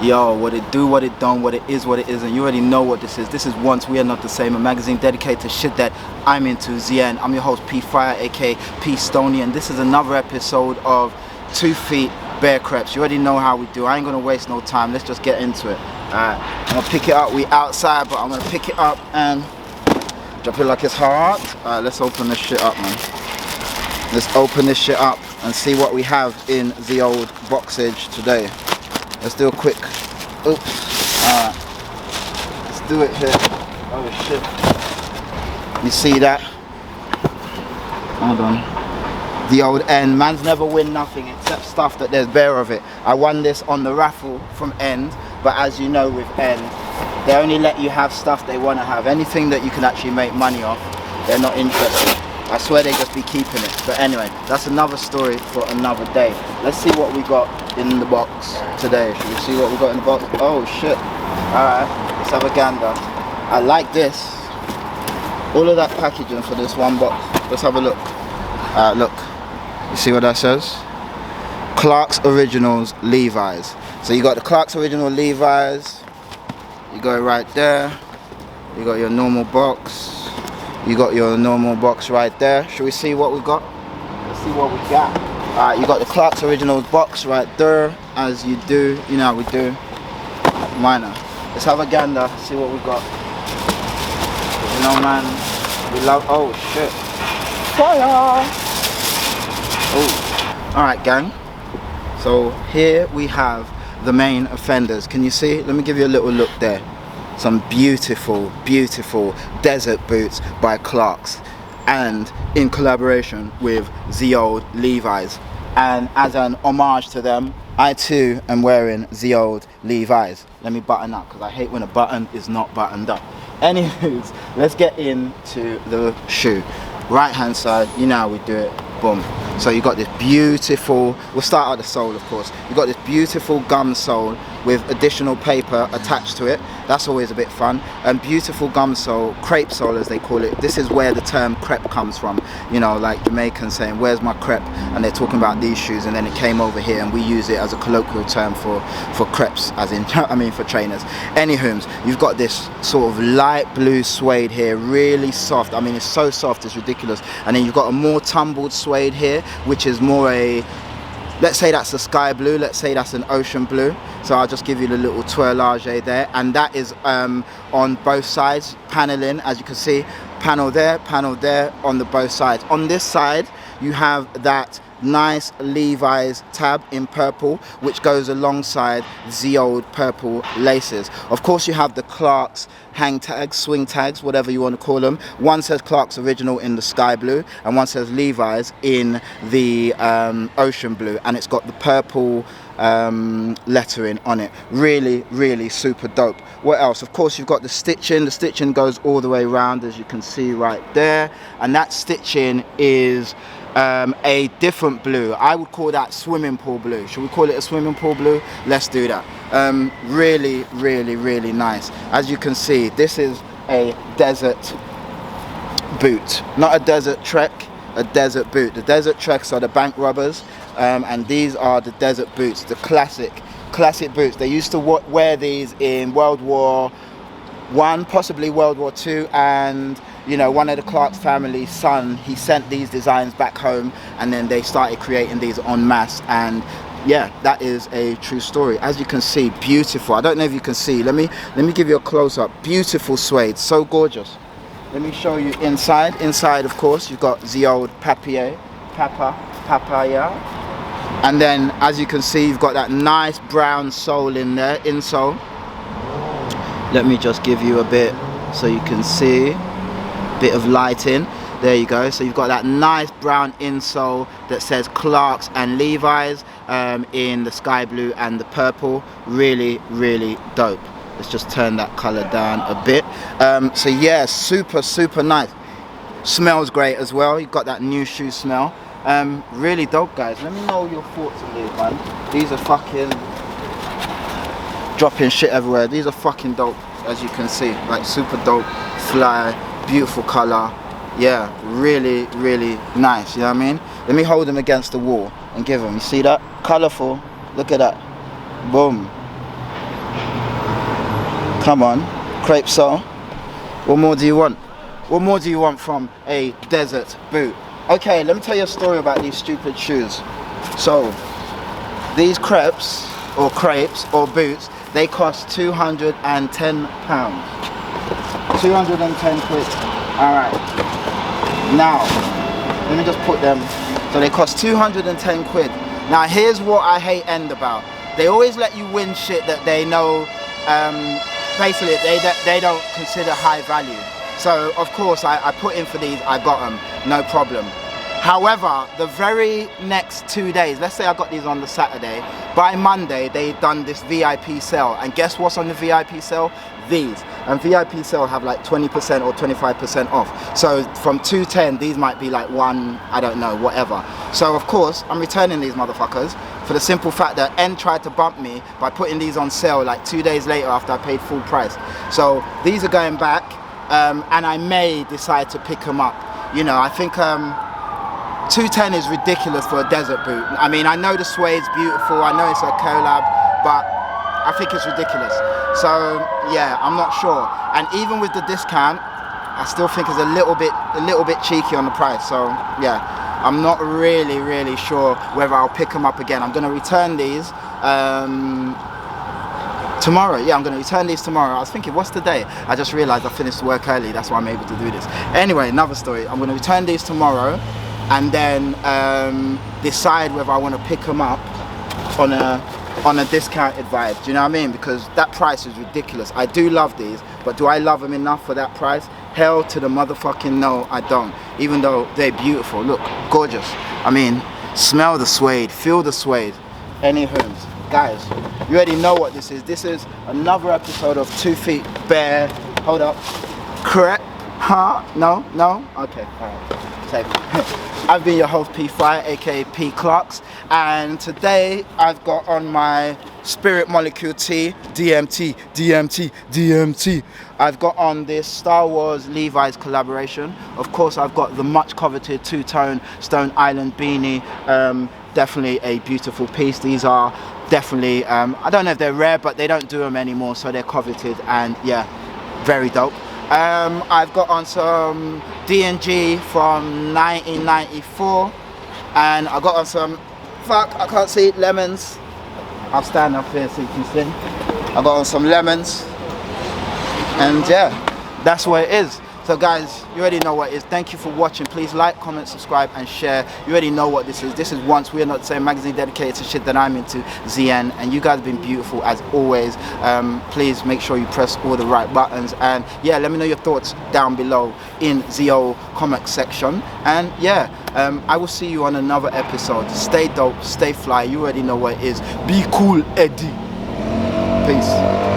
Yo, what it do, what it don't, what it is, what it isn't. You already know what this is. This is Once We Are Not The Same, a magazine dedicated to shit that I'm into, ZN. I'm your host, P Fire, aka P Stoney, and this is another episode of 2 Feet Bear Creps. You already know how we do. I ain't gonna waste no time. Let's just get into it. Alright, I'm gonna pick it up. We outside, but I'm gonna pick it up and drop it like it's hot. Alright, let's open this shit up, man. Let's open this shit up and see what we have in the old boxage today. Let's do a quick, oops, alright, let's do it here. Oh shit, you see that? Hold on. The old end, man's never win nothing except stuff that there's bare of it. I won this on the raffle from End, but as you know with End, they only let you have stuff they want to have. Anything that you can actually make money off, they're not interested. I swear they just be keeping it. But anyway, that's another story for another day. Let's see what we got in the box today. Should we see what we got in the box? Oh shit. Alright, let's have a gander. I like this. All of that packaging for this one box. Let's have a look. Alright, look. You see what that says? Clark's Originals Levi's. So you got the Clark's Original Levi's. You got it right there. You got your normal box. You got your normal box right there. Should we see what we got? Let's see what we got. Alright, you got the Clark's Originals box right there, as you do. You know how we do. Minor. Let's have a gander, see what we got. You know, man, we love. Oh shit. Fire! Oh. Alright, gang. So here we have the main offenders. Can you see? Let me give you a little look there. Some beautiful, beautiful desert boots by Clark's, and in collaboration with the old Levi's. And as an homage to them, I too am wearing the old Levi's. Let me button up, because I hate when a button is not buttoned up. Anyways, let's get into the shoe. Right hand side, you know how we do it. Boom. So you got this beautiful, we'll start at the sole of course. You got this beautiful gum sole with additional paper attached to it. That's always a bit fun. And beautiful gum sole, crepe sole as they call it. This is where the term crepe comes from. You know, like Jamaicans saying, where's my crepe? And they're talking about these shoes, and then it came over here and we use it as a colloquial term for crepes, as in, I mean for trainers. Anywho's, you've got this sort of light blue suede here, really soft. I mean, it's so soft, it's ridiculous. And then you've got a more tumbled suede here, which is more a, let's say that's a sky blue, let's say that's an ocean blue. So I'll just give you the little twirlage there, and that is on both sides, paneling, as you can see, panel there on the both sides. On this side you have that nice Levi's tab in purple, which goes alongside the old purple laces. Of course you have the Clark's hang tags, swing tags, whatever you want to call them. One says Clark's Original in the sky blue, and one says Levi's in the ocean blue, and it's got the purple lettering on it. Really, really super dope. What else? Of course you've got the stitching. The stitching goes all the way around, as you can see right there, and that stitching is a different blue. I would call that swimming pool blue. Should we call it a swimming pool blue? Let's do that. Really, really, really nice. As you can see, this is a desert boot, not a desert trek, a desert boot. The desert treks are the bank robbers, and these are the desert boots, the classic boots. They used to wear these in World War I, possibly World War II, and you know, one of the Clark's family's son, he sent these designs back home, and then they started creating these en masse. And yeah, that is a true story. As you can see, beautiful. I don't know if you can see. Let me give you a close-up. Beautiful suede, so gorgeous. Let me show you inside. Inside, of course, you've got the old papaya, and then as you can see, you've got that nice brown sole in there, insole. Let me just give you a bit so you can see. Bit of lighting, there you go. So you've got that nice brown insole that says Clark's and Levi's in the sky blue and the purple. Really, really dope. Let's just turn that color down a bit. So yeah, super nice. Smells great as well. You've got that new shoe smell. Really dope, guys. Let me know your thoughts on these, man. These are fucking dropping shit everywhere. These are fucking dope, as you can see. Like super dope, fly, beautiful color. Yeah, really, really nice. You know what I mean? Let me hold them against the wall and give them. You see that? Colorful. Look at that. Boom. Come on, crepe sole. What more do you want? What more do you want from a desert boot? Okay, let me tell you a story about these stupid shoes. So, these crepes or boots, they cost £210. 210 quid. Alright. Now, let me just put them. So they cost 210 quid. Now here's what I hate End about. They always let you win shit that they know, basically they don't consider high value. So of course I put in for these, I got them, no problem. However, the very next 2 days, let's say I got these on the Saturday, by Monday they done this VIP sale, and guess what's on the VIP sale? These. And VIP sale have like 20% or 25% off. So from 210, these might be like one, I don't know, whatever. So of course, I'm returning these motherfuckers for the simple fact that N tried to bump me by putting these on sale like 2 days later after I paid full price. So these are going back, and I may decide to pick them up. You know, I think 210 is ridiculous for a desert boot. I mean, I know the suede's beautiful, I know it's a collab, but I think it's ridiculous. So yeah, I'm not sure. And even with the discount, I still think it's a little bit cheeky on the price. So yeah, I'm not really sure whether I'll pick them up again. I'm gonna return these tomorrow. Yeah, I'm gonna return these tomorrow. I was thinking, what's the day? I just realized I finished work early. That's why I'm able to do this. Anyway, another story. I'm gonna return these tomorrow, and then decide whether I want to pick them up on a discounted vibe. Do you know what I mean? Because that price is ridiculous. I do love these, but do I love them enough for that price? Hell to the motherfucking no, I don't. Even though they're beautiful. Look, gorgeous. I mean, smell the suede, feel the suede. Anywho, guys, you already know what this is. This is another episode of 2 Feet Bare. Hold up. Correct? Huh? No? Okay, alright. I've been your host P Fire, aka P Clarks, and today I've got on my Spirit Molecule T, DMT. I've got on this Star Wars Levi's collaboration. Of course, I've got the much coveted two-tone Stone Island beanie. Definitely a beautiful piece. These are definitely, I don't know if they're rare, but they don't do them anymore, so they're coveted, and yeah, very dope. I've got on some D&G from 1994, and I got on some, I can't see, lemons. I'll stand up here so you can see. I got on some lemons, and yeah, that's what it is. So guys, you already know what it is. Thank you for watching. Please like, comment, subscribe, and share. You already know what this is. This is Once We Are Not the Same, magazine dedicated to shit that I'm into, ZN, and you guys have been beautiful as always. Please make sure you press all the right buttons, and yeah, let me know your thoughts down below in the old comment section. And yeah, I will see you on another episode. Stay dope, stay fly. You already know what it is. Be cool, Eddie. Peace.